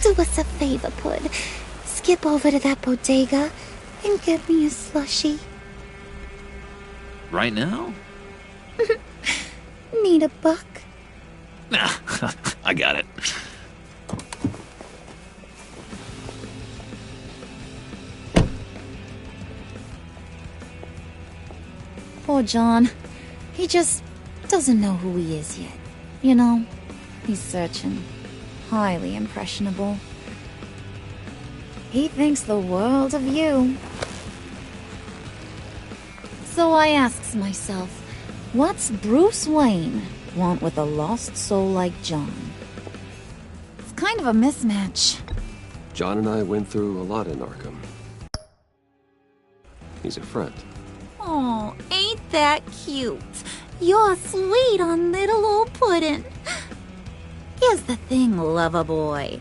Do us a favor, Pud. Skip over to that bodega and get me a slushie. Right now? Need a buck? Nah, I got it. Poor John. He just doesn't know who he is yet. You know, he's searching. Highly impressionable. He thinks the world of you. So I asks myself, what's Bruce Wayne want with a lost soul like John? It's kind of a mismatch. John and I went through a lot in Arkham. He's a friend. Oh, ain't that cute? You're sweet on little old Puddin'. Here's the thing, lover boy.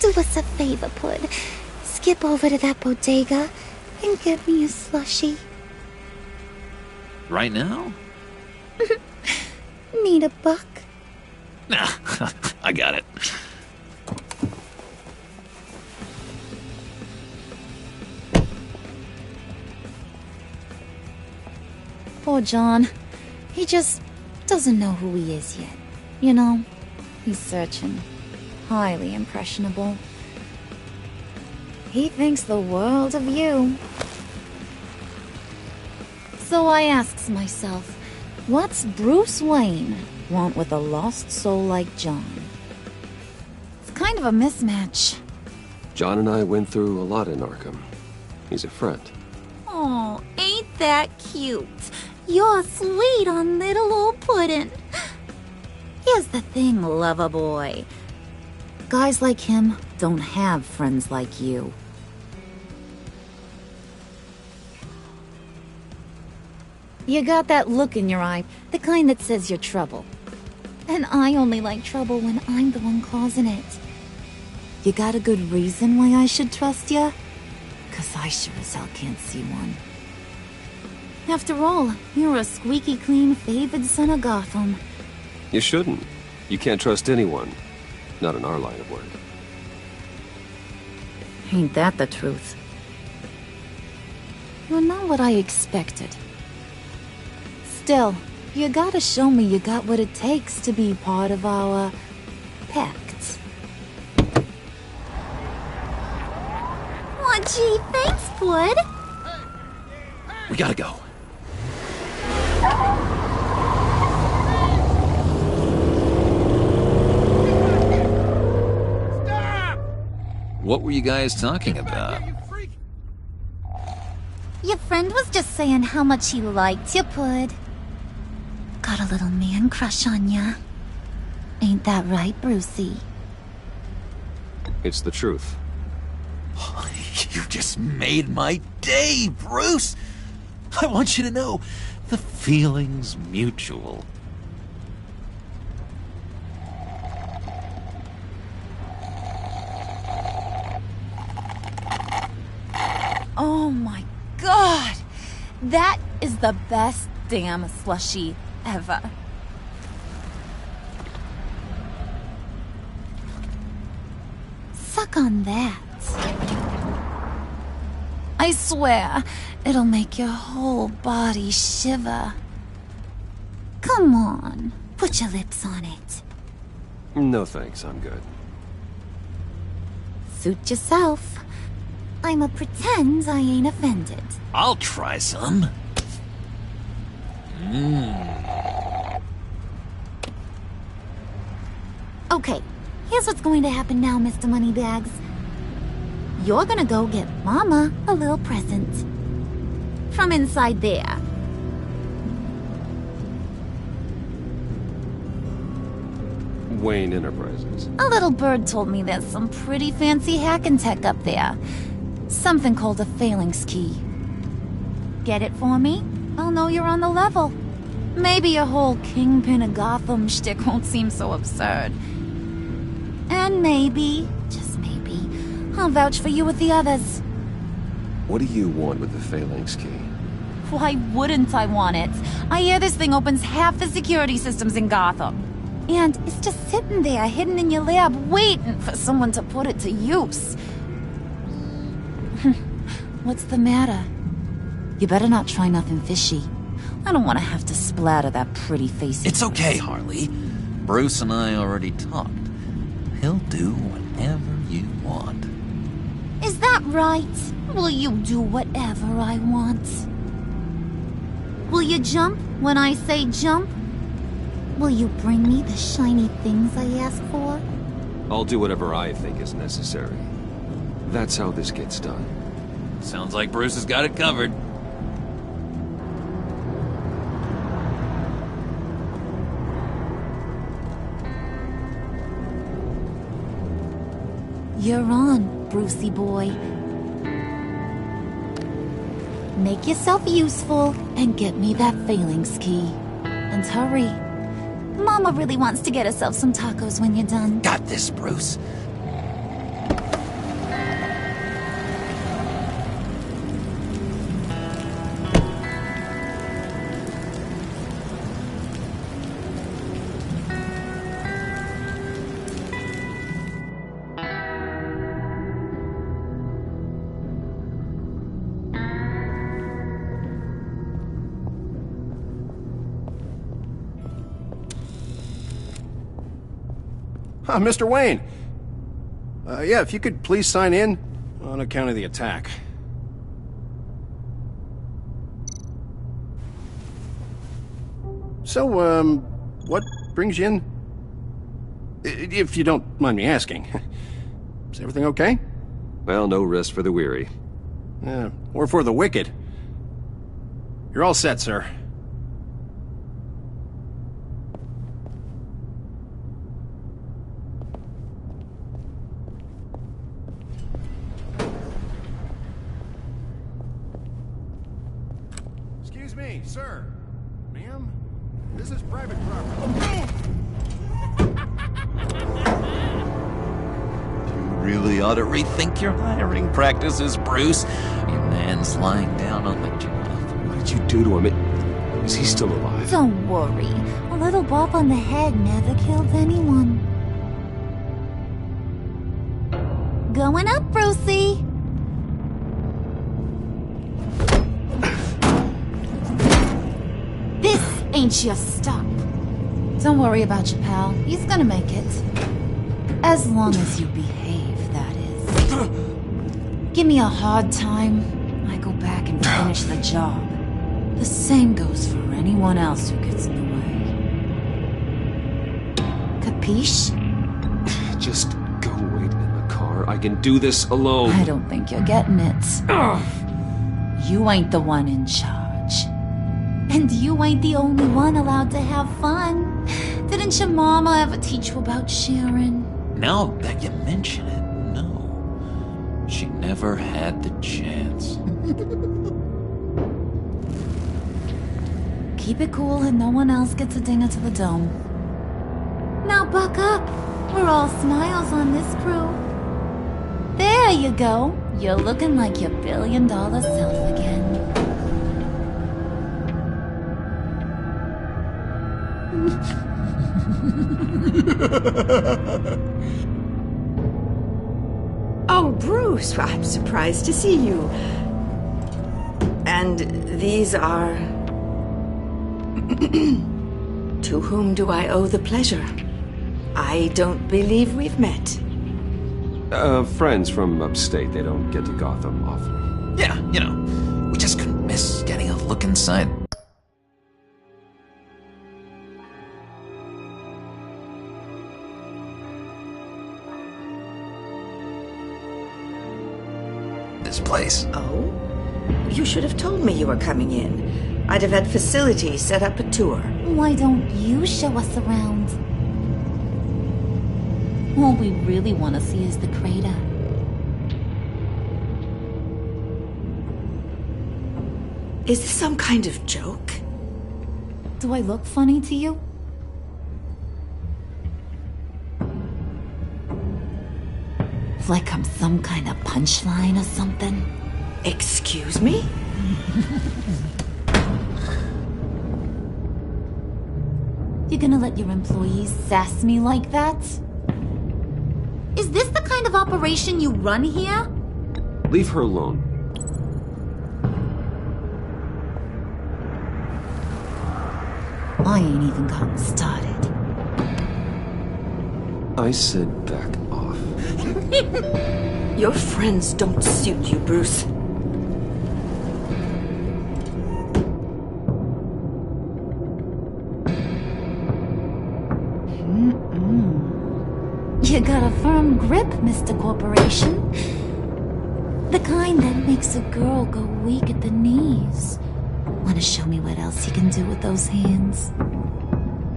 Do us a favor, Pud. Skip over to that bodega and get me a slushie. Right now? Need a buck? Nah, I got it. Poor John. He just doesn't know who he is yet. You know, he's searching. Highly impressionable. He thinks the world of you. So I asks myself, what's Bruce Wayne want with a lost soul like John? It's kind of a mismatch. John and I went through a lot in Arkham. He's a friend. Oh, ain't that cute? You're sweet on little old Puddin'. Here's the thing, lover boy. Guys like him don't have friends like you. You got that look in your eye, the kind that says you're trouble. And I only like trouble when I'm the one causing it. You got a good reason why I should trust you? 'Cause I sure as hell can't see one. After all, you're a squeaky clean favored son of Gotham. You shouldn't. You can't trust anyone. Not in our line of work. Ain't that the truth? You're not what I expected. Still, you gotta show me you got what it takes to be part of our pact. Aw, gee, thanks, Bud. We gotta go. What were you guys talking about? Your friend was just saying how much he liked you, Pud. Got a little man crush on ya. Ain't that right, Brucey? It's the truth. You just made my day, Bruce! I want you to know, the feeling's mutual. Oh my god! That is the best damn slushie ever. Suck on that. I swear, it'll make your whole body shiver. Come on, put your lips on it. No thanks, I'm good. Suit yourself. I'ma pretend I ain't offended. I'll try some. Okay, here's what's going to happen now, Mr. Moneybags. You're gonna go get Mama a little present. From inside there. Wayne Enterprises. A little bird told me there's some pretty fancy hacking tech up there. Something called a phalanx key. Get it for me? I'll know you're on the level. Maybe your whole Kingpin of Gotham shtick won't seem so absurd. And maybe, just maybe, I'll vouch for you with the others. What do you want with the Phalanx key? Why wouldn't I want it? I hear this thing opens half the security systems in Gotham. And it's just sitting there, hidden in your lab, waiting for someone to put it to use. What's the matter? You better not try nothing fishy. I don't want to have to splatter that pretty face. It's okay, Harley. Bruce and I already talked. He'll do whatever you want. Is that right? Will you do whatever I want? Will you jump when I say jump? Will you bring me the shiny things I ask for? I'll do whatever I think is necessary. That's how this gets done. Sounds like Bruce has got it covered. You're on, Brucey boy. Make yourself useful and get me that phalanx key. And hurry. Mama really wants to get herself some tacos when you're done. Got this, Bruce. Mr. Wayne. Yeah, if you could please sign in on account of the attack. So, what brings you in? If you don't mind me asking. Is everything okay? Well, no rest for the weary. Or for the wicked. You're all set, sir. Excuse me, sir. Ma'am? This is private property. You really ought to rethink your hiring practices, Bruce. Your man's lying down on the job. What did you do to him? Is he still alive? Don't worry. A little bop on the head never killed anyone. Going up, Brucey. This ain't your stop. Don't worry about your pal. He's gonna make it. As long as you behave, that is. Give me a hard time, I go back and finish the job. The same goes for anyone else who gets in the way. Capiche? Just go wait in the car. I can do this alone. I don't think you're getting it. You ain't the one in charge. And you ain't the only one allowed to have fun. Didn't your mama ever teach you about sharing? Now that you mention it, no. She never had the chance. Keep it cool and no one else gets a dinger to the dome. Now buck up. We're all smiles on this crew. There you go. You're looking like your billion-dollar self again. Oh, Bruce, I'm surprised to see you. And these are... To whom do I owe the pleasure? I don't believe we've met. Friends from upstate. They don't get to Gotham often. Yeah, you know, we just couldn't miss getting a look inside this place. Oh? You should have told me you were coming in. I'd have had facilities set up a tour. Why don't you show us around? All we really want to see is the crater. Is this some kind of joke? Do I look funny to you? Like I'm some kind of punchline or something? Excuse me? You're gonna let your employees sass me like that? Is this the kind of operation you run here? Leave her alone. I ain't even gotten started. I said back off. Your friends don't suit you, Bruce. You got a firm grip, Mr. Corporation. The kind that makes a girl go weak at the knees. Wanna show me what else you can do with those hands?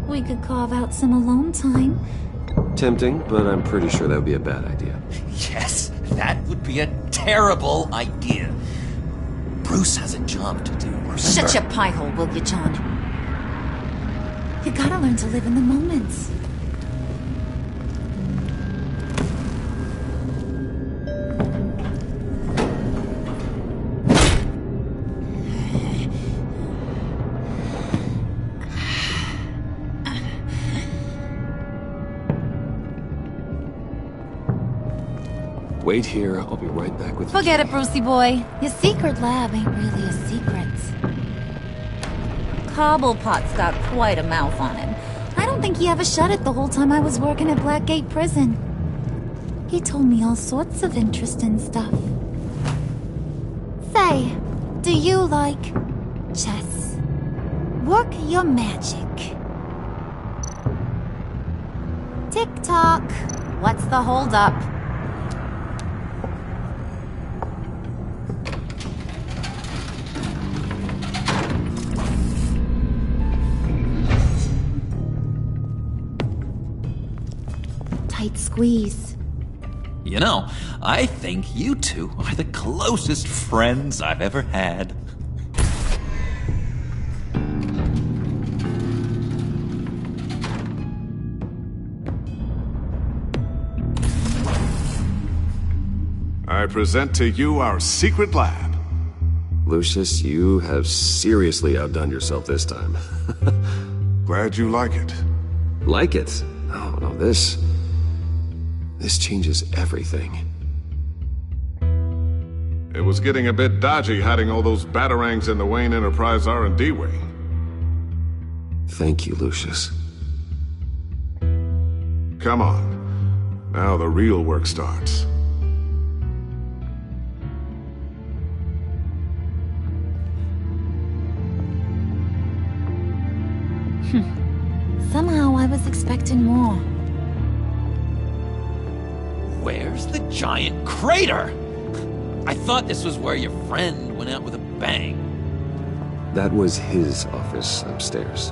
We could carve out some alone time. Tempting, but I'm pretty sure that would be a bad idea. Yes, that would be a terrible idea. Bruce has a job to do, remember? Shut your pie hole, will you, John? You gotta learn to live in the moment. Wait here, I'll be right back with Forget it, Brucey boy. Your secret lab ain't really a secret. Cobblepot's got quite a mouth on him. I don't think he ever shut it the whole time I was working at Blackgate Prison. He told me all sorts of interesting stuff. Say, do you like chess? Work your magic. Tick-tock. What's the holdup? Tight squeeze. You know, I think you two are the closest friends I've ever had. I present to you our secret lab. Lucius, you have seriously outdone yourself this time. Glad you like it. Like it? Oh, no, this changes everything. It was getting a bit dodgy hiding all those batarangs in the Wayne Enterprise R&D wing. Thank you, Lucius. Come on. Now the real work starts. Somehow I was expecting more. Where's the giant crater? I thought this was where your friend went out with a bang. That was his office upstairs.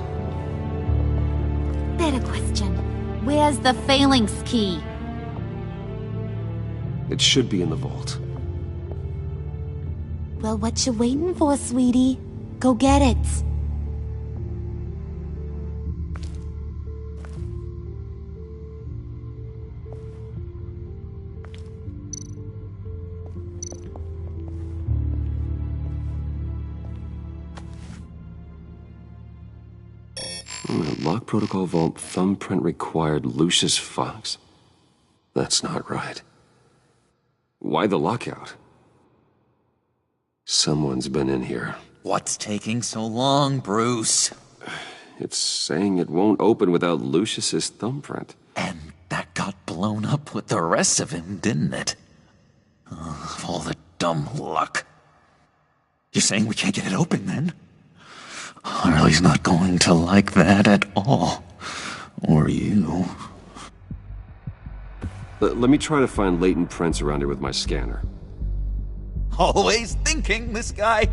Better question. Where's the phalanx key? It should be in the vault. Well, what you waiting for, sweetie? Go get it. Lock protocol vault thumbprint required Lucius Fox. That's not right. Why the lockout? Someone's been in here. What's taking so long, Bruce? It's saying it won't open without Lucius's thumbprint. And that got blown up with the rest of him, didn't it? All the dumb luck. You're saying we can't get it open, then? Harley's not going to like that at all. Or you. Let me try to find latent prints around here with my scanner. Always thinking, this guy.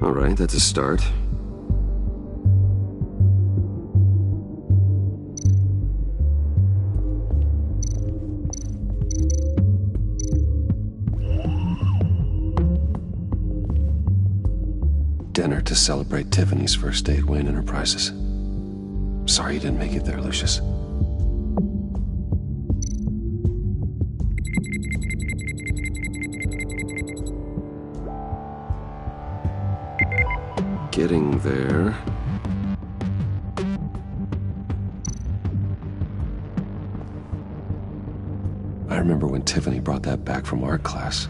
Alright, that's a start. Dinner to celebrate Tiffany's first day at Wayne Enterprises. Sorry you didn't make it there, Lucius. Getting there. I remember when Tiffany brought that back from art class.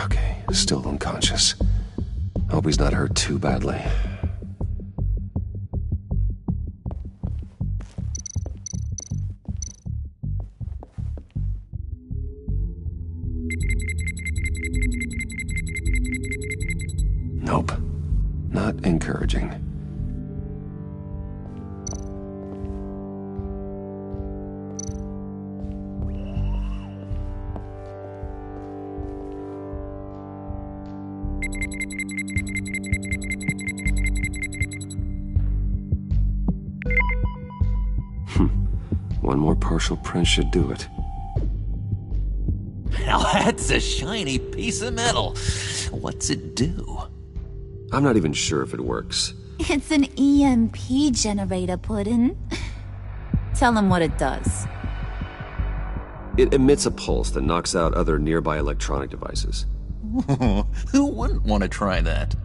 Okay, still unconscious. Hope he's not hurt too badly. Nope. Not encouraging. One more partial print should do it. Now that's a shiny piece of metal. What's it do? I'm not even sure if it works. It's an EMP generator, Puddin'. Tell him what it does. It emits a pulse that knocks out other nearby electronic devices. Who wouldn't want to try that?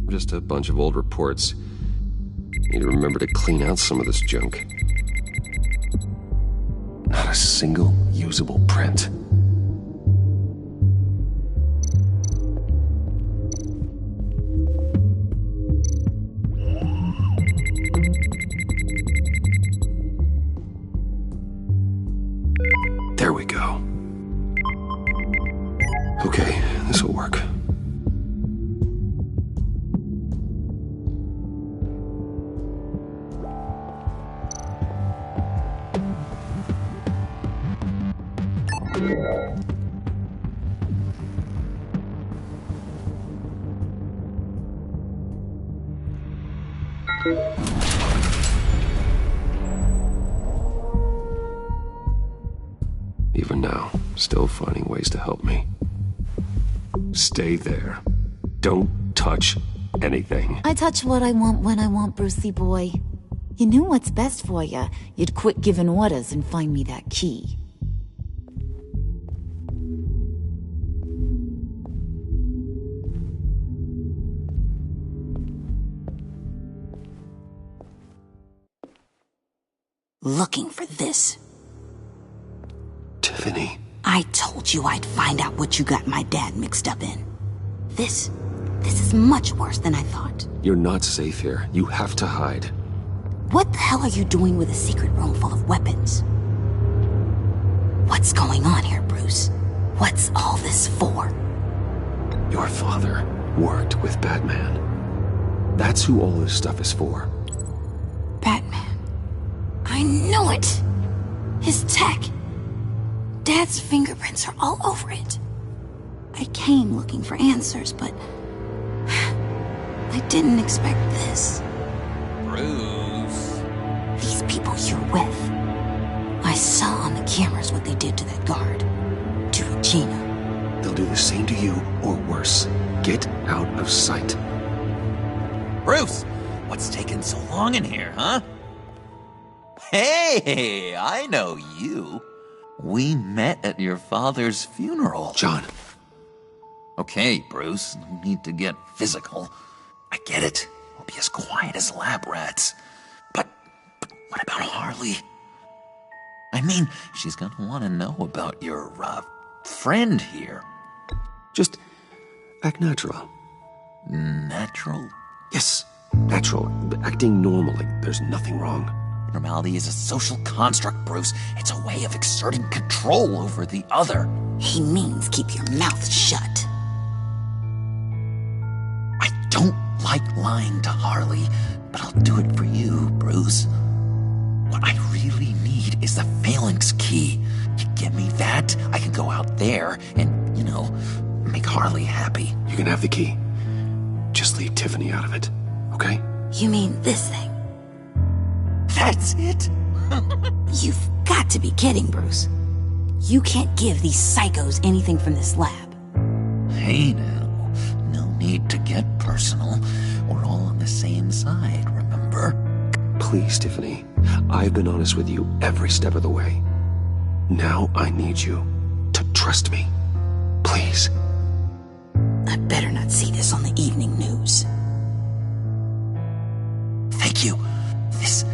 Just a bunch of old reports. Need to remember to clean out some of this junk. Not a single usable print. There we go. Okay, this will work. Even now, still finding ways to help me. Stay there. Don't touch anything. I touch what I want when I want, Brucey boy. You knew what's best for you. You'd quit giving orders and find me that key. Looking for this. Tiffany. I told you I'd find out what you got my dad mixed up in. This is much worse than I thought. You're not safe here. You have to hide. What the hell are you doing with a secret room full of weapons? What's going on here, Bruce? What's all this for? Your father worked with Batman. That's who all this stuff is for. Batman. I knew it! His tech. Dad's fingerprints are all over it. I came looking for answers, but I didn't expect this. Bruce. These people you're with. I saw on the cameras what they did to that guard. To Regina. They'll do the same to you, or worse. Get out of sight. Bruce, what's taking so long in here, huh? Hey, I know you. We met at your father's funeral. John. Okay, Bruce, no need to get physical. I get it. We'll be as quiet as lab rats. But what about Harley? I mean, she's gonna want to know about your, friend here. Just act natural. Natural? Yes, natural. Acting normal, like there's nothing wrong. Normality is a social construct, Bruce. It's a way of exerting control over the other. He means keep your mouth shut. I don't like lying to Harley, but I'll do it for you, Bruce. What I really need is the Phalanx key. You get me that, I can go out there and, make Harley happy. You can have the key. Just leave Tiffany out of it, okay? You mean this thing? That's it? You've got to be kidding, Bruce. You can't give these psychos anything from this lab. Hey now, no need to get personal. We're all on the same side, remember? Please, Tiffany. I've been honest with you every step of the way. Now I need you to trust me. Please. I better not see this on the evening news. Thank you. This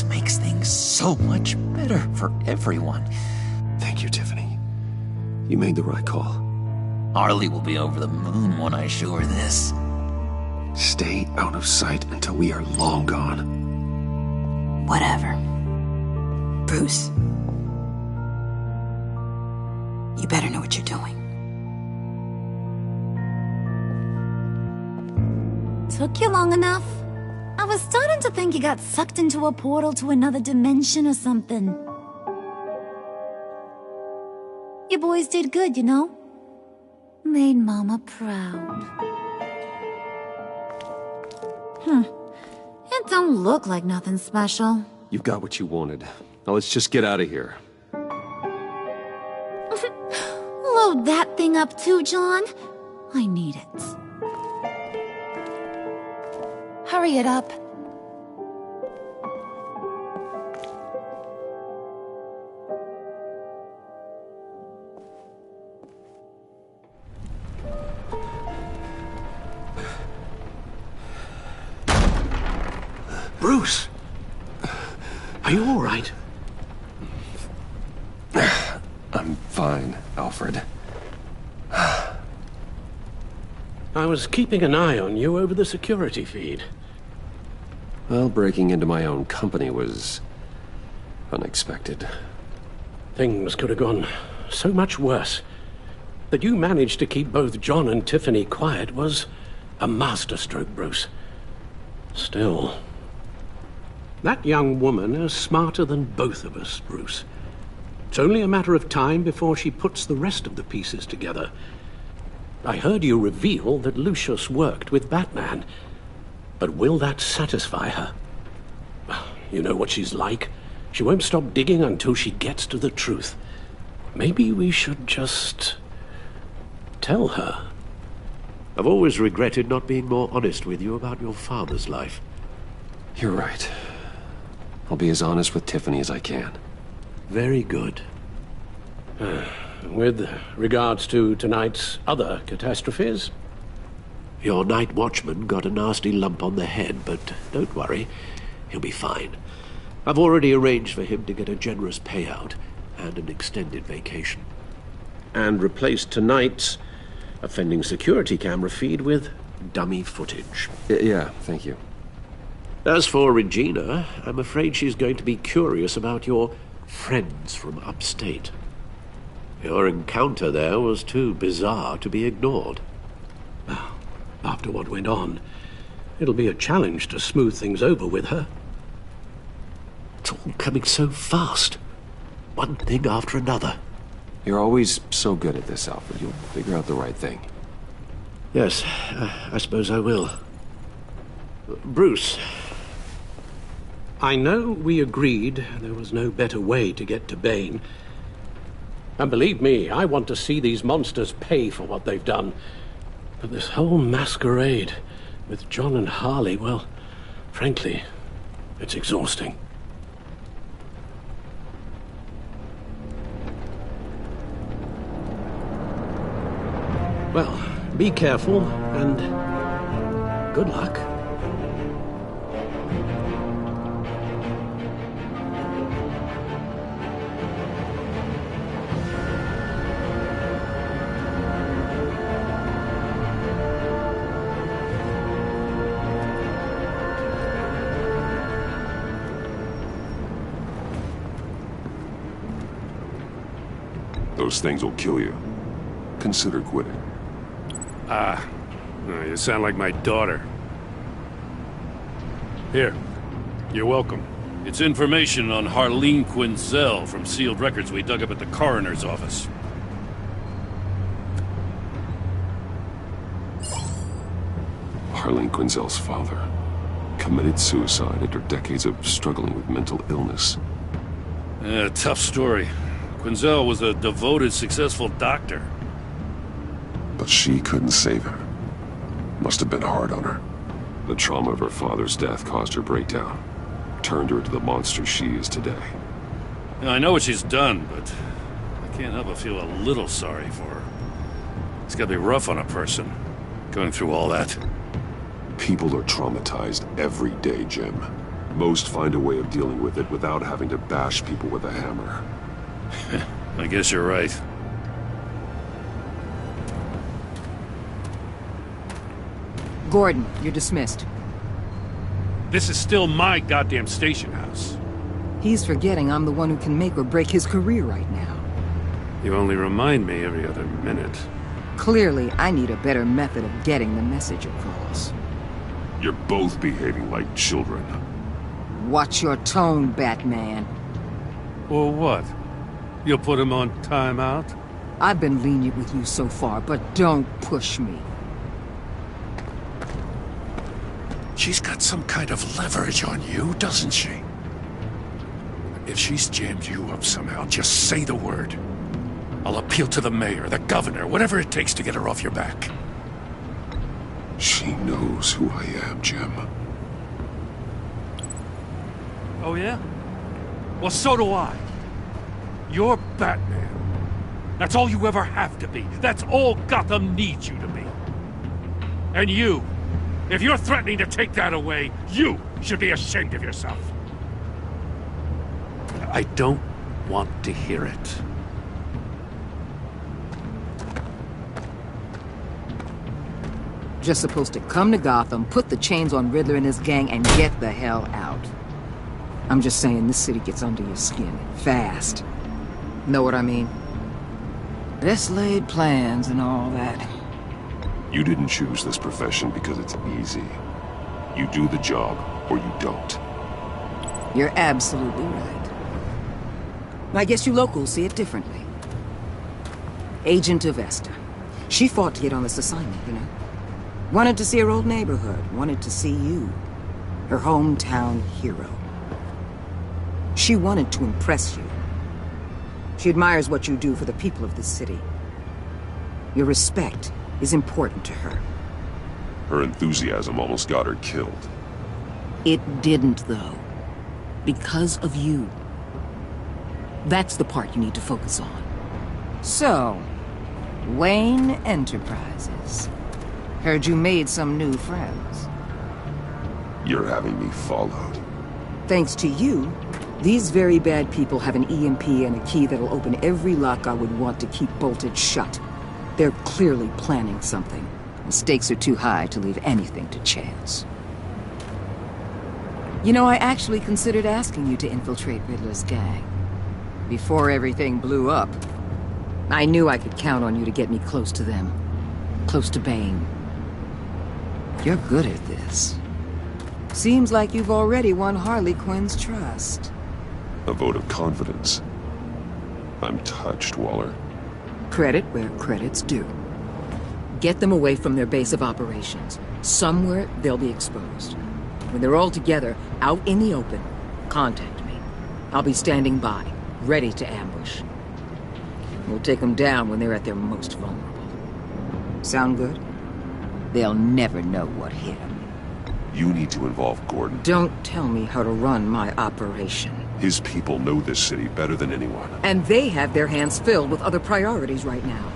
makes things so much better for everyone. Thank you, Tiffany. You made the right call. Harley will be over the moon when I show her this. Stay out of sight until we are long gone. Whatever. Bruce. You better know what you're doing. Took you long enough? I was starting to think you got sucked into a portal to another dimension or something. You boys did good, Made Mama proud. It don't look like nothing special. You've got what you wanted. Now let's just get out of here. Load that thing up too, John. I need it. Hurry it up. Bruce! Are you all right? I'm fine, Alfred. I was keeping an eye on you over the security feed. Well, breaking into my own company was unexpected. Things could have gone so much worse. That you managed to keep both John and Tiffany quiet was a masterstroke, Bruce. Still, that young woman is smarter than both of us, Bruce. It's only a matter of time before she puts the rest of the pieces together. I heard you reveal that Lucius worked with Batman. But will that satisfy her? You know what she's like. She won't stop digging until she gets to the truth. Maybe we should just tell her. I've always regretted not being more honest with you about your father's life. You're right. I'll be as honest with Tiffany as I can. Very good. With regards to tonight's other catastrophes? Your night watchman got a nasty lump on the head, but don't worry. He'll be fine. I've already arranged for him to get a generous payout and an extended vacation. And replaced tonight's offending security camera feed with dummy footage. Yeah, thank you. As for Regina, I'm afraid she's going to be curious about your friends from upstate. Your encounter there was too bizarre to be ignored. After what went on, it'll be a challenge to smooth things over with her. It's all coming so fast. One thing after another. You're always so good at this, Alfred. You'll figure out the right thing. Yes, I suppose I will. Bruce. I know we agreed there was no better way to get to Bane. And believe me, I want to see these monsters pay for what they've done. But this whole masquerade with John and Harley, well, frankly, it's exhausting. Well, be careful and good luck. Those things will kill you. Consider quitting. You sound like my daughter. Here. You're welcome. It's information on Harleen Quinzel from sealed records we dug up at the coroner's office. Harleen Quinzel's father committed suicide after decades of struggling with mental illness. Yeah, tough story. Quinzel was a devoted, successful doctor. But she couldn't save her. Must have been hard on her. The trauma of her father's death caused her breakdown. Turned her into the monster she is today. Now, I know what she's done, but I can't help but feel a little sorry for her. It's gotta be rough on a person, going through all that. People are traumatized every day, Jim. Most find a way of dealing with it without having to bash people with a hammer. I guess you're right. Gordon, you're dismissed. This is still my goddamn station house. He's forgetting I'm the one who can make or break his career right now. You only remind me every other minute. Clearly, I need a better method of getting the message across. You're both behaving like children. Watch your tone, Batman. Or what? You'll put him on timeout? I've been lenient with you so far, but don't push me. She's got some kind of leverage on you, doesn't she? If she's jammed you up somehow, just say the word. I'll appeal to the mayor, the governor, whatever it takes to get her off your back. She knows who I am, Jim. Oh, yeah? Well, so do I. You're Batman. That's all you ever have to be. That's all Gotham needs you to be. And you, if you're threatening to take that away, you should be ashamed of yourself. I don't want to hear it. Just supposed to come to Gotham, put the chains on Riddler and his gang, and get the hell out. I'm just saying, this city gets under your skin. Fast. Know what I mean? Best laid plans and all that. You didn't choose this profession because it's easy. You do the job, or you don't. You're absolutely right. I guess you locals see it differently. Agent of Esther. She fought to get on this assignment, you know? Wanted to see her old neighborhood. Wanted to see you. Her hometown hero. She wanted to impress you. She admires what you do for the people of this city. Your respect is important to her. Her enthusiasm almost got her killed. It didn't, though. Because of you. That's the part you need to focus on. So, Wayne Enterprises. Heard you made some new friends. You're having me followed. Thanks to you, these very bad people have an EMP and a key that'll open every lock I would want to keep bolted shut. They're clearly planning something. The stakes are too high to leave anything to chance. You know, I actually considered asking you to infiltrate Riddler's gang. Before everything blew up, I knew I could count on you to get me close to them. Close to Bane. You're good at this. Seems like you've already won Harley Quinn's trust. A vote of confidence. I'm touched, Waller. Credit where credit's due. Get them away from their base of operations. Somewhere they'll be exposed. When they're all together, out in the open, contact me. I'll be standing by, ready to ambush. We'll take them down when they're at their most vulnerable. Sound good? They'll never know what hit them. You need to involve Gordon. Don't tell me how to run my operation. His people know this city better than anyone. And they have their hands filled with other priorities right now.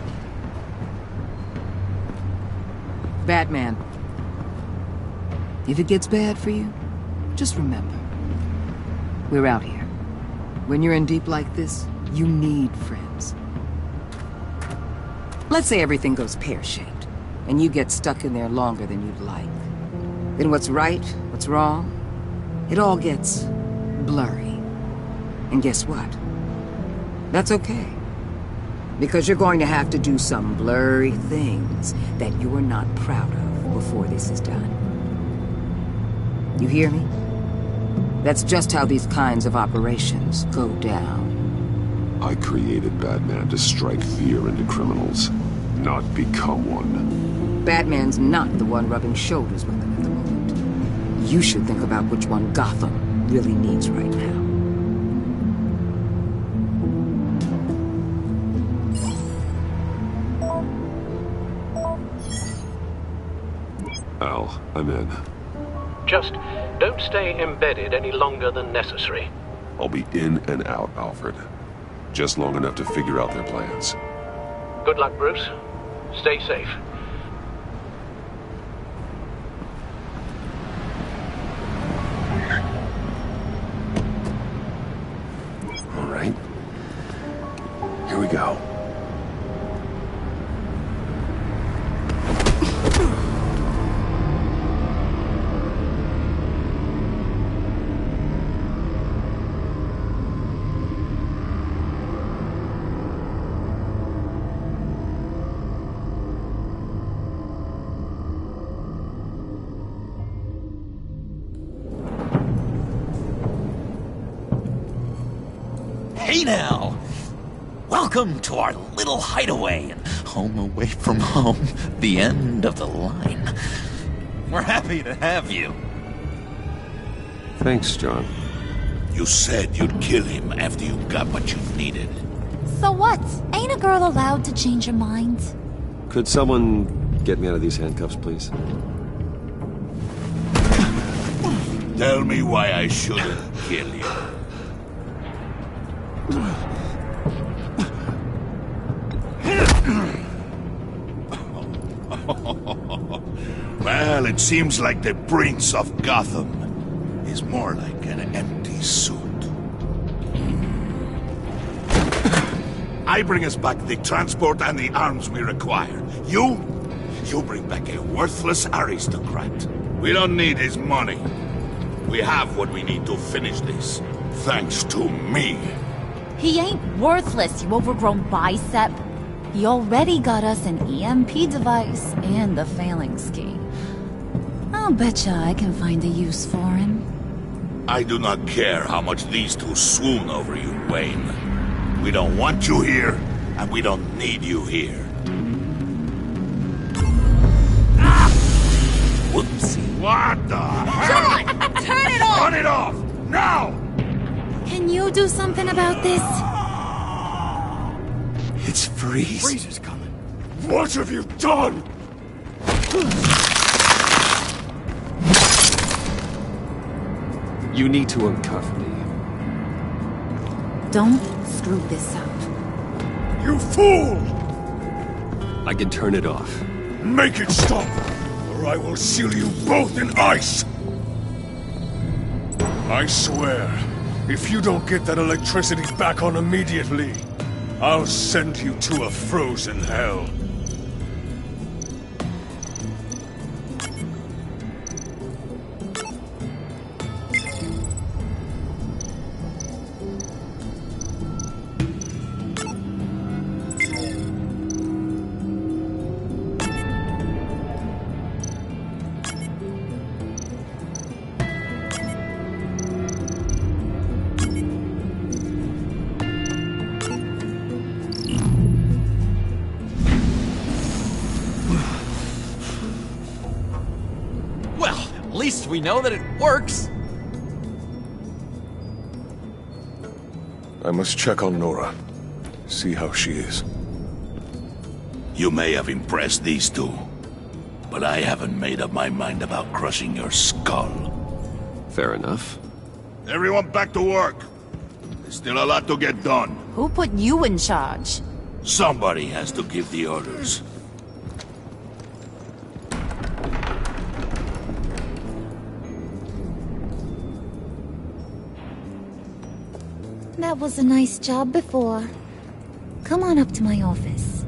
Batman. If it gets bad for you, just remember. We're out here. When you're in deep like this, you need friends. Let's say everything goes pear-shaped, and you get stuck in there longer than you'd like. Then what's right, what's wrong, it all gets blurry. And guess what? That's okay. Because you're going to have to do some blurry things that you are not proud of before this is done. You hear me? That's just how these kinds of operations go down. I created Batman to strike fear into criminals, not become one. Batman's not the one rubbing shoulders with them at the moment. You should think about which one Gotham really needs right now. Al, I'm in. Just don't stay embedded any longer than necessary. I'll be in and out, Alfred. Just long enough to figure out their plans. Good luck, Bruce. Stay safe. All right. Here we go. Hey now! Welcome to our little hideaway and home away from home, the end of the line. We're happy to have you. Thanks, John. You said you'd kill him after you got what you needed. So what? Ain't a girl allowed to change her mind? Could someone get me out of these handcuffs, please? Tell me why I shouldn't kill you. Well, it seems like the Prince of Gotham is more like an empty suit. I bring us back the transport and the arms we require. You bring back a worthless aristocrat. We don't need his money. We have what we need to finish this, thanks to me. He ain't worthless, you overgrown bicep. He already got us an EMP device and the phalanx key. I'll betcha I can find a use for him. I do not care how much these two swoon over you, Wayne. We don't want you here, and we don't need you here. Ah! Whoopsie. What the hell? John! Turn it off! Turn it off! Now! Can you do something about this? It's Freeze. Freeze is coming. What have you done? You need to uncuff me. Don't screw this up. You fool! I can turn it off. Make it stop, or I will seal you both in ice! I swear, if you don't get that electricity back on immediately, I'll send you to a frozen hell. At least we know that it works. I must check on Nora. See how she is. You may have impressed these two, but I haven't made up my mind about crushing your skull. Fair enough. Everyone back to work. There's still a lot to get done. Who put you in charge? Somebody has to give the orders. That was a nice job before. Come on up to my office.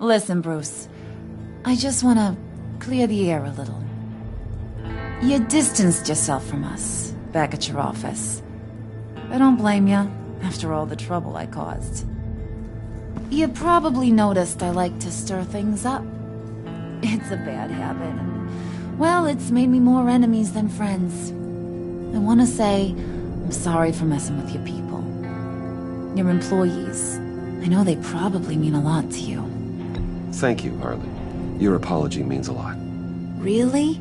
Listen, Bruce. I just want to clear the air a little. You distanced yourself from us back at your office. I don't blame you, after all the trouble I caused. You probably noticed I like to stir things up. It's a bad habit, and, well, it's made me more enemies than friends. I want to say I'm sorry for messing with your people. Your employees. I know they probably mean a lot to you. Thank you, Harley. Your apology means a lot. Really?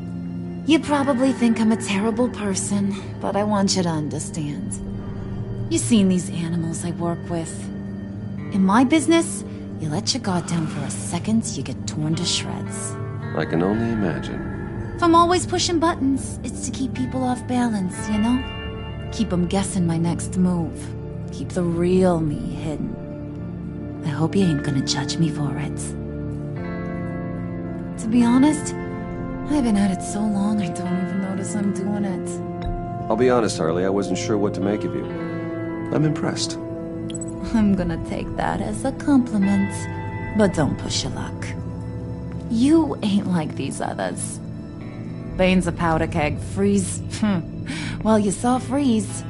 You probably think I'm a terrible person, but I want you to understand. You've seen these animals I work with. In my business, you let your guard down for a second, you get torn to shreds. I can only imagine. If I'm always pushing buttons, it's to keep people off balance, you know? Keep them guessing my next move. Keep the real me hidden. I hope you ain't gonna judge me for it. To be honest, I've been at it so long I don't even notice I'm doing it. I'll be honest, Harley, I wasn't sure what to make of you. I'm impressed. I'm gonna take that as a compliment, but don't push your luck. You ain't like these others. Bane's a powder keg, Freeze. Well, you saw Freeze.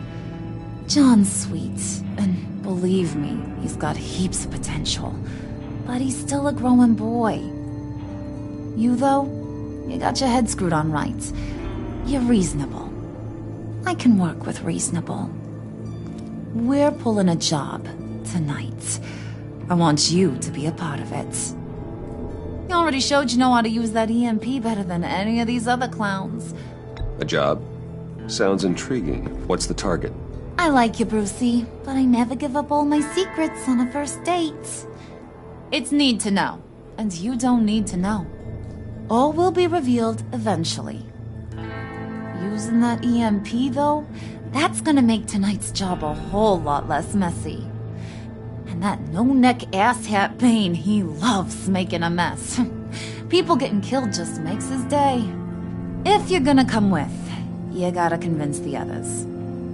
John's sweet, and believe me, he's got heaps of potential. But he's still a growing boy. You, though, you got your head screwed on right. You're reasonable. I can work with reasonable. We're pulling a job tonight. I want you to be a part of it. You already showed you know how to use that EMP better than any of these other clowns. A job? Sounds intriguing. What's the target? I like you, Brucey, but I never give up all my secrets on a first date. It's need to know, and you don't need to know. All will be revealed eventually. Using that EMP, though, that's gonna make tonight's job a whole lot less messy. And that no-neck asshat Bane, he loves making a mess. People getting killed just makes his day. If you're gonna come with, you gotta convince the others.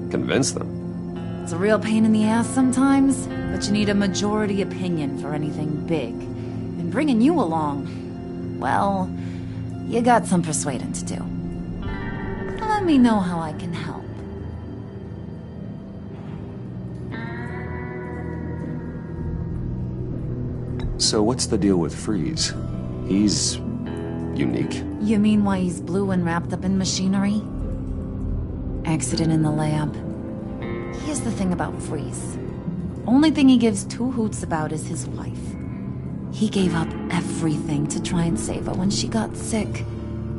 Convince them? It's a real pain in the ass sometimes, but you need a majority opinion for anything big. And bringing you along, well, you got some persuading to do. Let me know how I can help. So what's the deal with Freeze? He's unique. You mean why he's blue and wrapped up in machinery? Accident in the lab. Here's the thing about Freeze. Only thing he gives two hoots about is his wife. He gave up everything to try and save her when she got sick.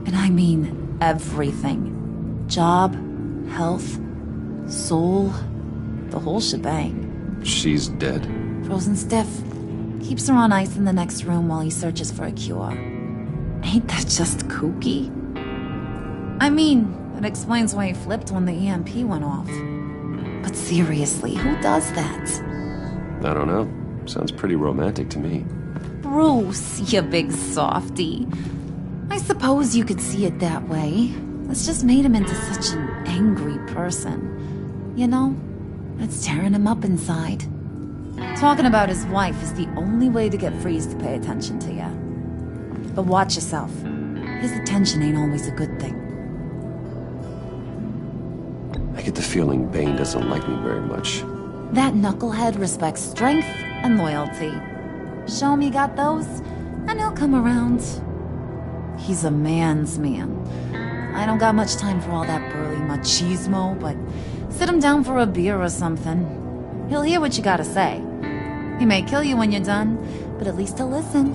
And I mean everything. Job, health, soul, the whole shebang. She's dead. Frozen stiff. Keeps her on ice in the next room while he searches for a cure. Ain't that just kooky? I mean, it explains why he flipped when the EMP went off. But seriously, who does that? I don't know. Sounds pretty romantic to me. Bruce, you big softy. I suppose you could see it that way. It's just made him into such an angry person. You know, it's tearing him up inside. Talking about his wife is the only way to get Freeze to pay attention to you. But watch yourself. His attention ain't always a good thing. I get the feeling Bane doesn't like me very much. That knucklehead respects strength and loyalty. Show him you got those, and he'll come around. He's a man's man. I don't got much time for all that burly machismo, but sit him down for a beer or something. He'll hear what you gotta say. He may kill you when you're done, but at least he'll listen.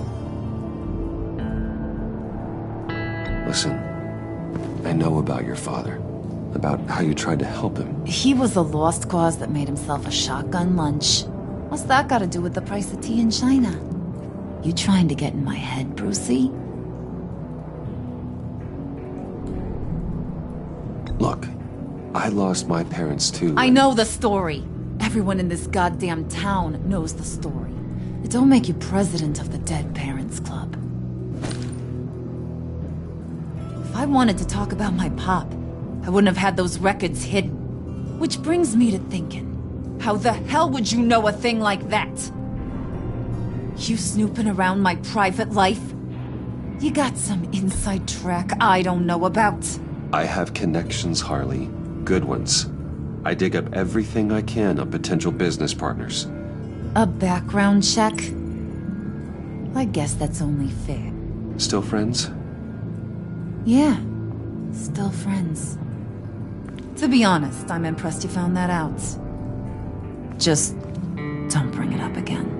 Listen, I know about your father. About how you tried to help him. He was a lost cause that made himself a shotgun lunch. What's that got to do with the price of tea in China? You trying to get in my head, Brucey? Look, I lost my parents too. I know the story. Everyone in this goddamn town knows the story. It don't make you president of the Dead Parents Club. If I wanted to talk about my pop, I wouldn't have had those records hidden. Which brings me to thinking, how the hell would you know a thing like that? You snooping around my private life? You got some inside track I don't know about. I have connections, Harley. Good ones. I dig up everything I can on potential business partners. A background check? I guess that's only fair. Still friends? Yeah, still friends. To be honest, I'm impressed you found that out. Just don't bring it up again.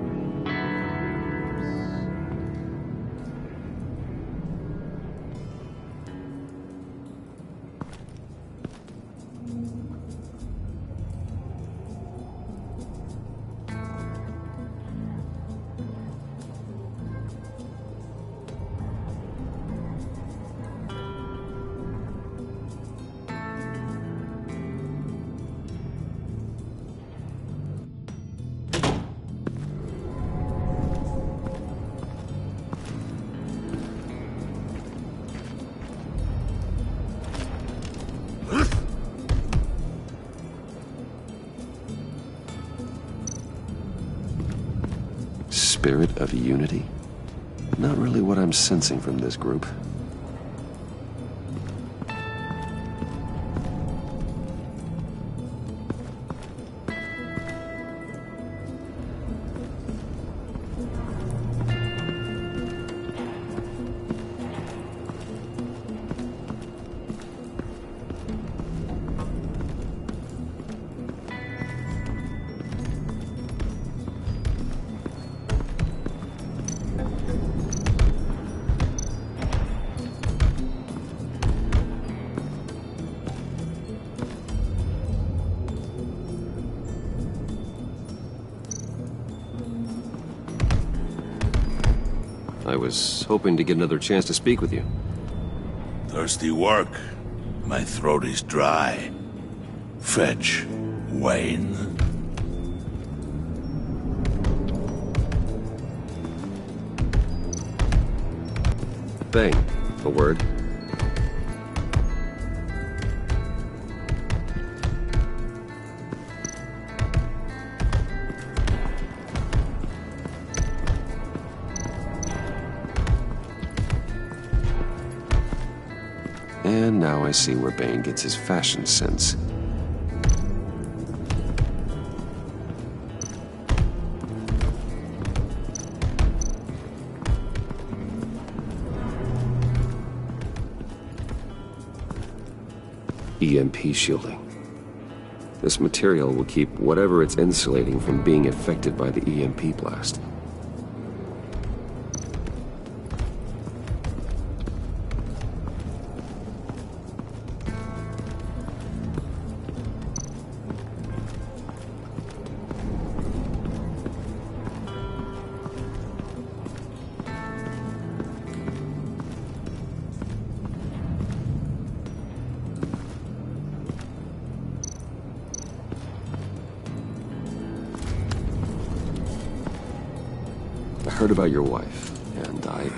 Spirit of unity? Not really what I'm sensing from this group. I was hoping to get another chance to speak with you. Thirsty work? My throat is dry. Fetch, Wayne. Bang. A word. And now I see where Bane gets his fashion sense. EMP shielding. This material will keep whatever it's insulating from being affected by the EMP blast. I heard about your wife, and I...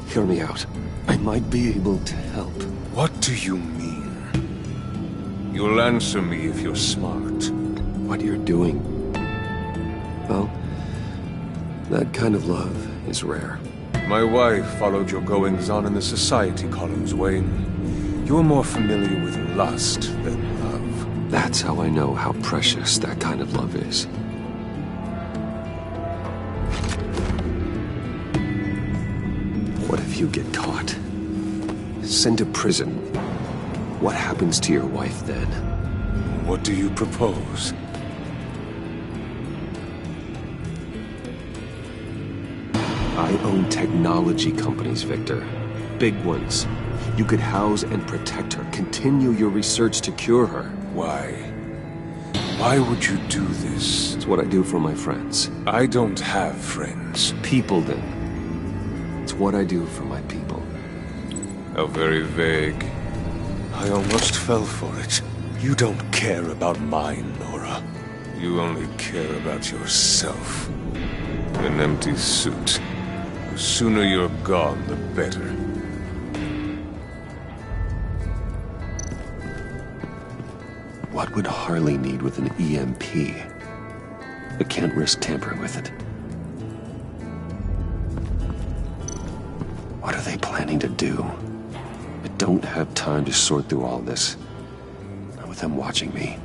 Hear me out. I might be able to help. What do you mean? You'll answer me if you're smart. What you're doing? Well, that kind of love is rare. My wife followed your goings-on in the society columns, Wayne. You're more familiar with lust than love. That's how I know how precious that kind of love is. What if you get caught? Sent to prison? What happens to your wife then? What do you propose? I own technology companies, Victor. Big ones. You could house and protect her, continue your research to cure her. Why? Why would you do this? It's what I do for my friends. I don't have friends. People, then. It's what I do for my people. How very vague. I almost fell for it. You don't care about mine, Nora. You only care about yourself. An empty suit. The sooner you're gone, the better. What would Harley need with an EMP? I can't risk tampering with it. What are they planning to do? I don't have time to sort through all this. Not with them watching me.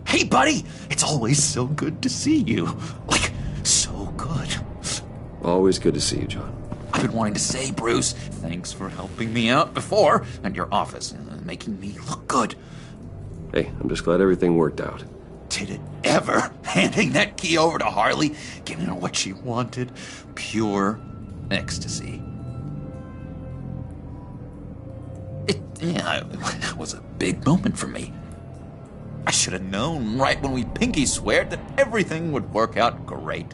Hey, buddy! It's always so good to see you. Like, so good. Always good to see you, John. I've been wanting to say, Bruce, thanks for helping me out before at your office, making me look good. Hey, I'm just glad everything worked out. Did it ever? Handing that key over to Harley, giving her what she wanted. Pure ecstasy. It was a big moment for me. I should have known right when we pinky sweared that everything would work out great.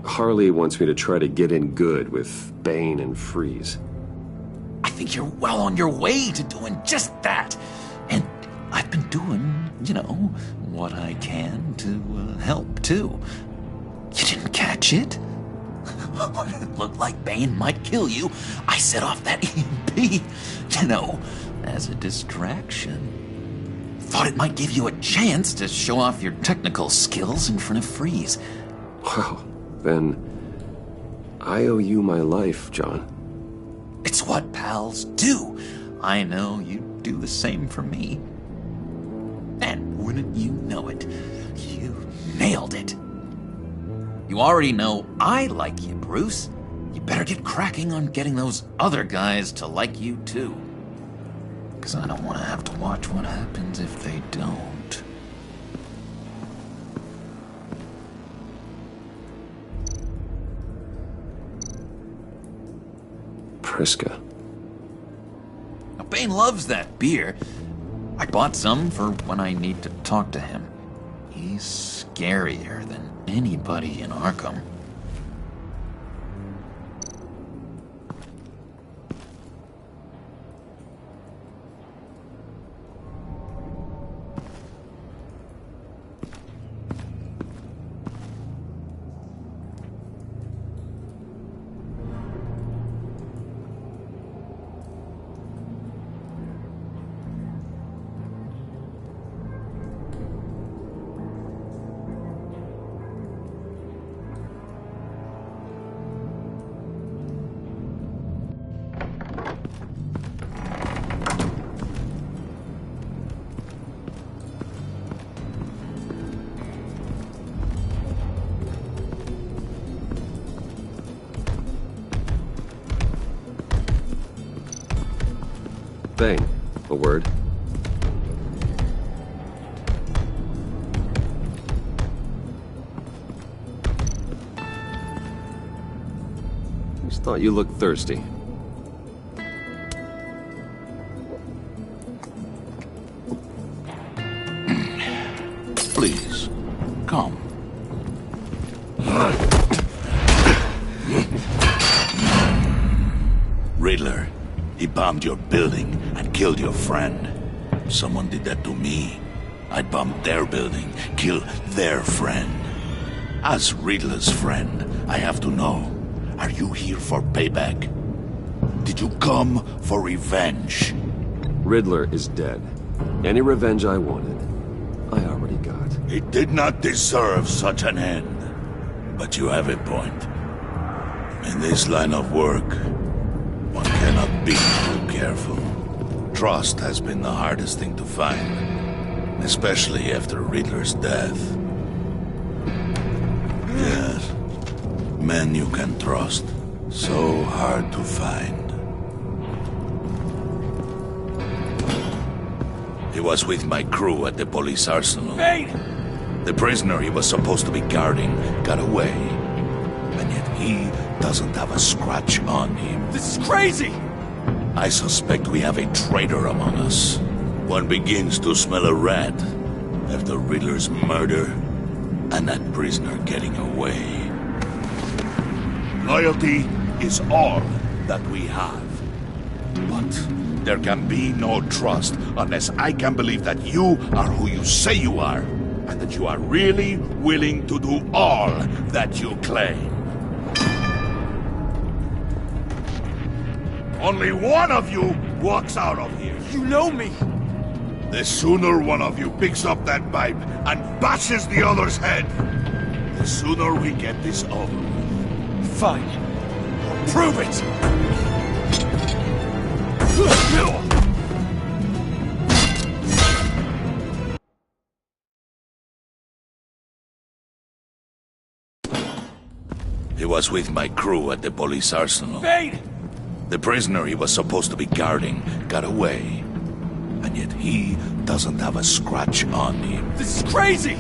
Harley wants me to try to get in good with Bane and Freeze. I think you're well on your way to doing just that. And I've been doing, what I can to help, too. You didn't catch it? When it looked like Bane might kill you, I set off that EMP, as a distraction. Thought it might give you a chance to show off your technical skills in front of Freeze. Wow, then I owe you my life, John. It's what pals do. I know you'd do the same for me. And wouldn't you know it, you nailed it. You already know I like you, Bruce. You better get cracking on getting those other guys to like you, too. Because I don't want to have to watch what happens if they don't. Priska. Now, Bane loves that beer. I bought some for when I need to talk to him. He's scarier than anybody in Arkham. Bane, a word. Just thought you looked thirsty. Please, come. Riddler, he bombed your building and killed your friend. Someone did that to me. I'd bomb their building, kill their friend. As Riddler's friend, I have to know, are you here for payback? Did you come for revenge? Riddler is dead. Any revenge I wanted, I already got. He did not deserve such an end. But you have a point. In this line of work, one cannot be too careful. Trust has been the hardest thing to find, especially after Riddler's death. Yes, men you can trust, so hard to find. He was with my crew at the police arsenal. Bane! The prisoner he was supposed to be guarding got away, and yet he doesn't have a scratch on him. This is crazy! I suspect we have a traitor among us. One begins to smell a rat after Riddler's murder. and that prisoner getting away. Loyalty is all that we have. But there can be no trust unless I can believe that you are who you say you are, and that you are really willing to do all that you claim. Only one of you walks out of here. You know me! The sooner one of you picks up that pipe and bashes the other's head, the sooner we get this over with. Fine. I'll prove it! He was with my crew at the police arsenal. Vade! The prisoner he was supposed to be guarding got away. And yet he doesn't have a scratch on him. This is crazy!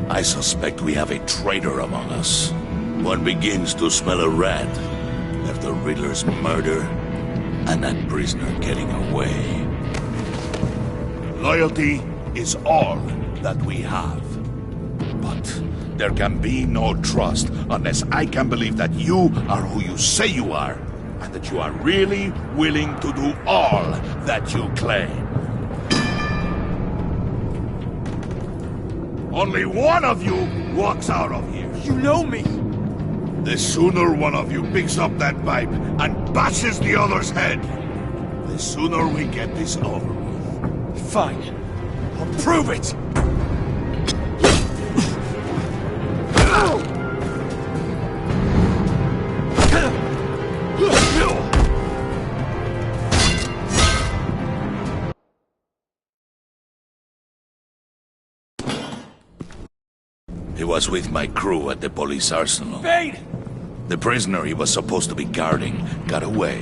I suspect we have a traitor among us. One begins to smell a rat after Riddler's murder and that prisoner getting away. Loyalty is all that we have. But there can be no trust unless I can believe that you are who you say you are, and that you are really willing to do all that you claim. Only one of you walks out of here. You know me! The sooner one of you picks up that pipe and bashes the other's head, the sooner we get this over with. Fine. I'll prove it! He was with my crew at the police arsenal. Vade! The prisoner he was supposed to be guarding got away.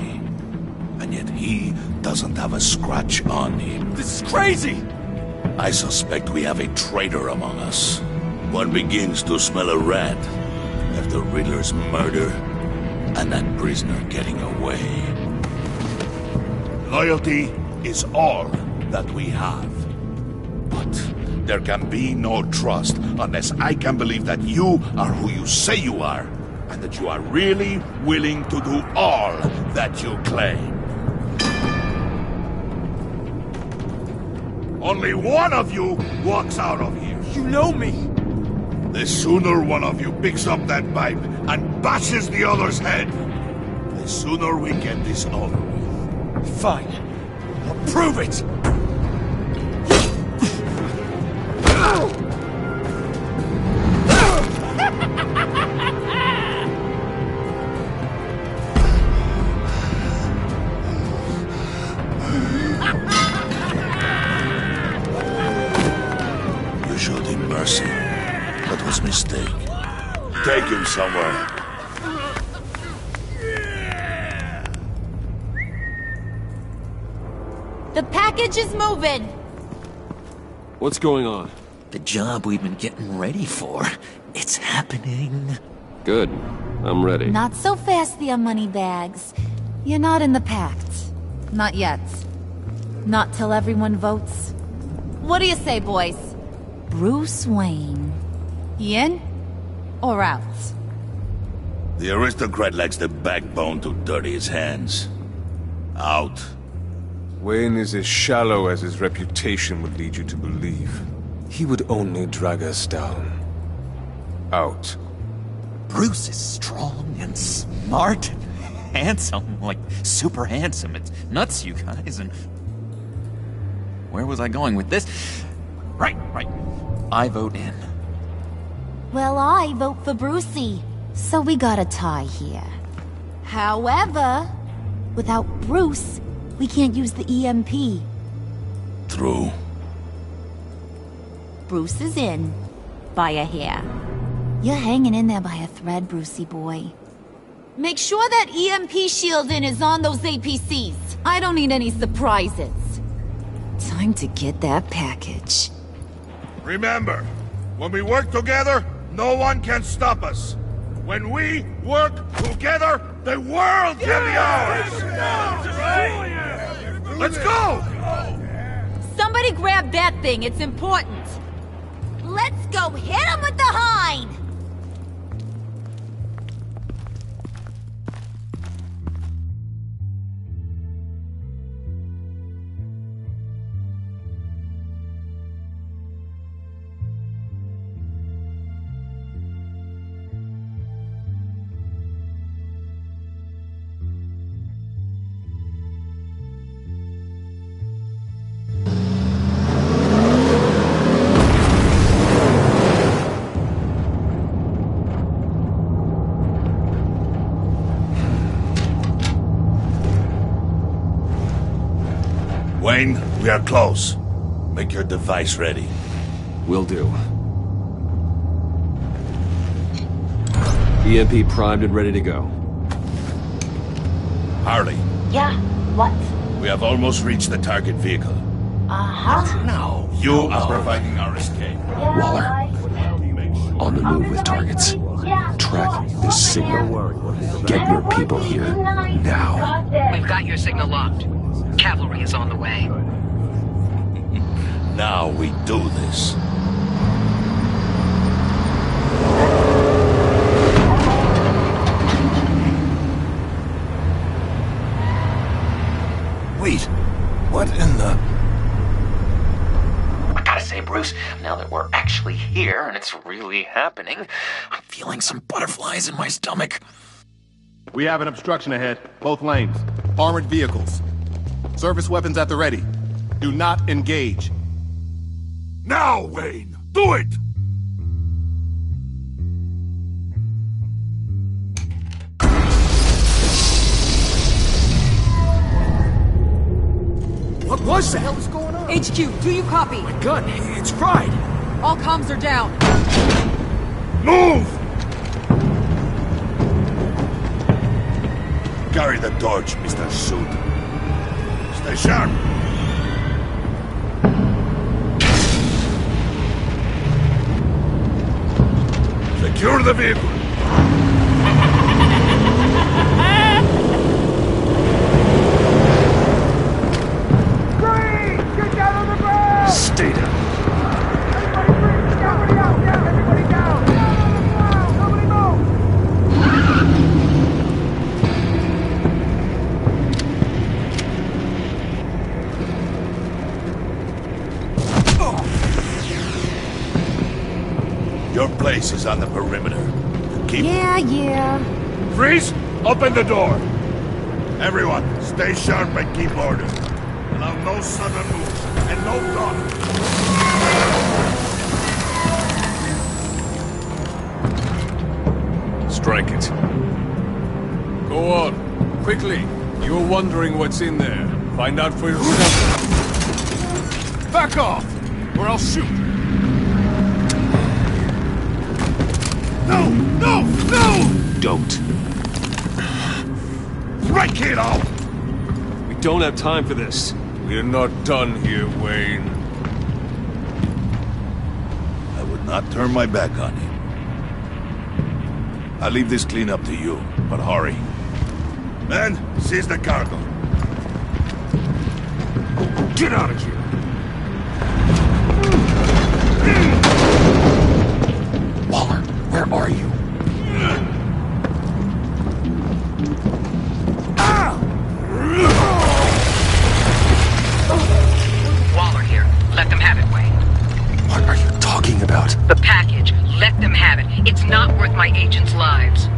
And yet he doesn't have a scratch on him. This is crazy! I suspect we have a traitor among us. One begins to smell a rat after Riddler's murder and that prisoner getting away. Loyalty is all that we have. But there can be no trust unless I can believe that you are who you say you are, and that you are really willing to do all that you claim. Only one of you walks out of here. You know me! The sooner one of you picks up that pipe and bashes the other's head, the sooner we get this over with. Fine. I'll prove it! You showed him mercy. That was a mistake. Take him somewhere. The package is moving! What's going on? The job we've been getting ready for. It's happening. Good. I'm ready. Not so fast, the money bags. You're not in the pact. Not yet. Not till everyone votes. What do you say, boys? Bruce Wayne. In or out? The aristocrat lacks the backbone to dirty his hands. Out. Wayne is as shallow as his reputation would lead you to believe. He would only drag us down. Out. Bruce is strong and smart and handsome, like super handsome. It's nuts, you guys, and... Where was I going with this? Right. I vote in. Well, I vote for Brucey. So we got a tie here. However, without Bruce, we can't use the EMP. True. Bruce is in. By a hair. You're hanging in there by a thread, Brucey boy. Make sure that EMP shielding is on those APCs. I don't need any surprises. Time to get that package. Remember, when we work together, no one can stop us. When we work together, the world can be ours! Let's go! Somebody grab that thing, it's important. Let's go hit him with the hose! Wayne, we are close. Make your device ready. Will do. EMP primed and ready to go. Harley, Yeah, what? we have almost reached the target vehicle. Uh-huh. Now, you are providing our escape. Waller, on the move with targets. Track this signal. Get your people here, now. We've got your signal locked. Cavalry is on the way. Now we do this. Wait, what in the... I gotta say, Bruce, now that we're actually here and it's really happening, I'm feeling some butterflies in my stomach. We have an obstruction ahead, both lanes. Armored vehicles. Service weapons at the ready. Do not engage. Now, Wayne! Do it! What was that? What the hell is going on? HQ, do you copy? My gun, it's fried. All comms are down. Move! Carry the torch, Mr. Suit. Stay sharp. Secure the vehicle. Stay down. Your place is on the perimeter. Keep... Yeah. Freeze! Open the door! Everyone, stay sharp and keep order. Allow no sudden moves, and no talk. Strike it. Go on. Quickly. You're wondering what's in there. Find out for yourself. Back off, or I'll shoot. No! Don't. Right, kiddo! We don't have time for this. We're not done here, Wayne. I would not turn my back on him. I'll leave this clean up to you, but hurry. Men, seize the cargo. Get out of here! Waller, where are you? Waller here. Let them have it, Wayne. What are you talking about? The package. Let them have it. It's not worth my agents' lives.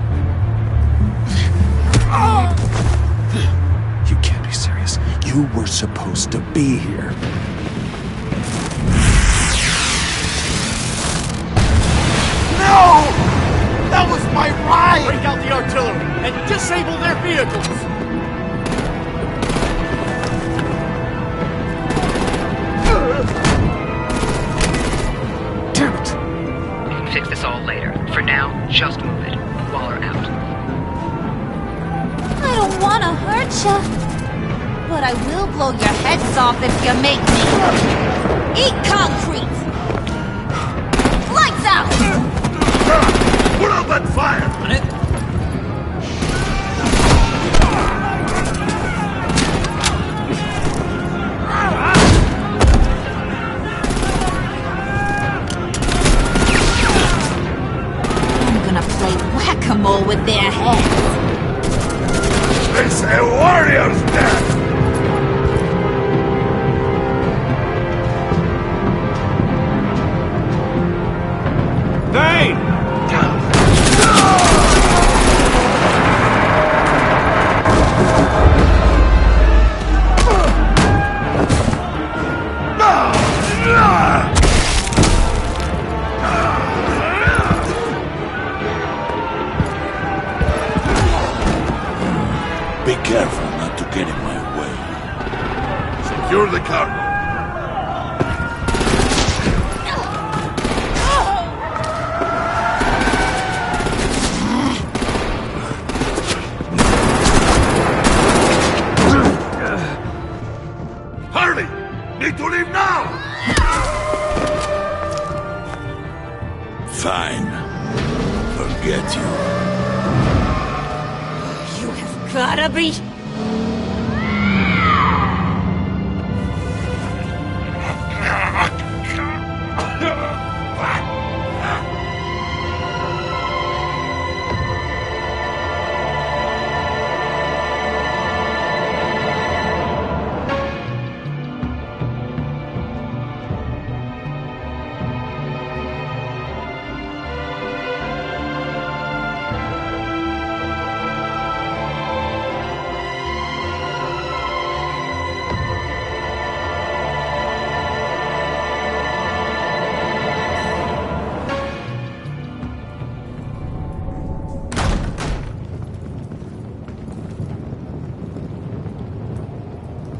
You can't be serious. You were supposed to be here. No! That was my ride! Break out the artillery and disable their vehicles! Damn it! We can fix this all later. For now, just move it. Waller out. I don't want to hurt you, but I will blow your heads off if you make me. Eat concrete! Lights out! Put out that fire! I'm gonna play whack-a-mole with their heads. It's a warrior's death! Thane! Be careful not to get in my way. Secure the cargo. Hurry! Need to leave now! Fine. Forget you. You have gotta be...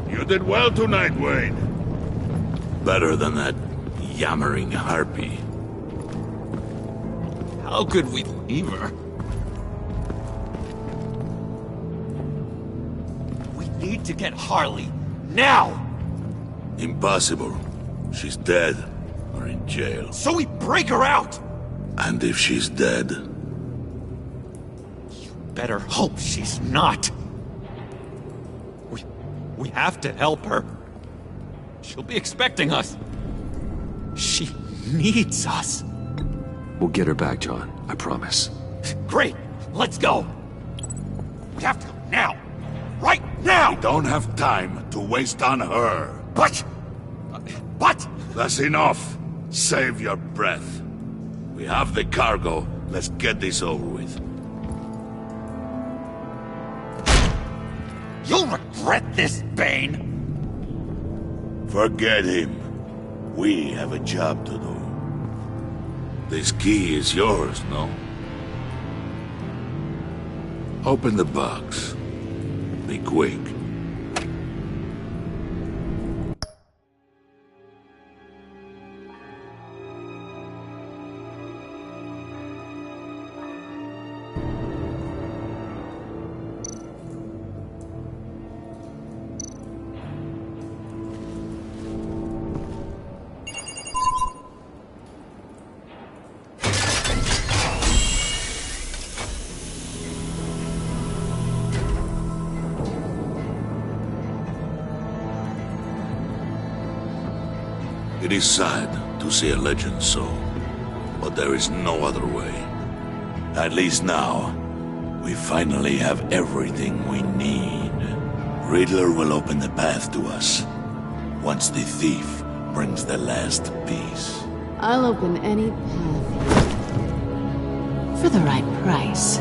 You did well tonight, Wayne. Better than that yammering harpy. How could we leave her? We need to get Harley, now! Impossible. She's dead, or in jail. So we break her out! And if she's dead... You better hope she's not. We have to help her. She'll be expecting us. She needs us. We'll get her back, John. I promise. Great! Let's go! We have to go now! Right now! We don't have time to waste on her. But... That's enough. Save your breath. We have the cargo. Let's get this over with. You'll regret this, Bane! Forget him. We have a job to do. This key is yours, no? Open the box. Be quick. It is sad to see a legend so, but there is no other way. At least now, we finally have everything we need. Riddler will open the path to us, once the thief brings the last piece. I'll open any path for the right price.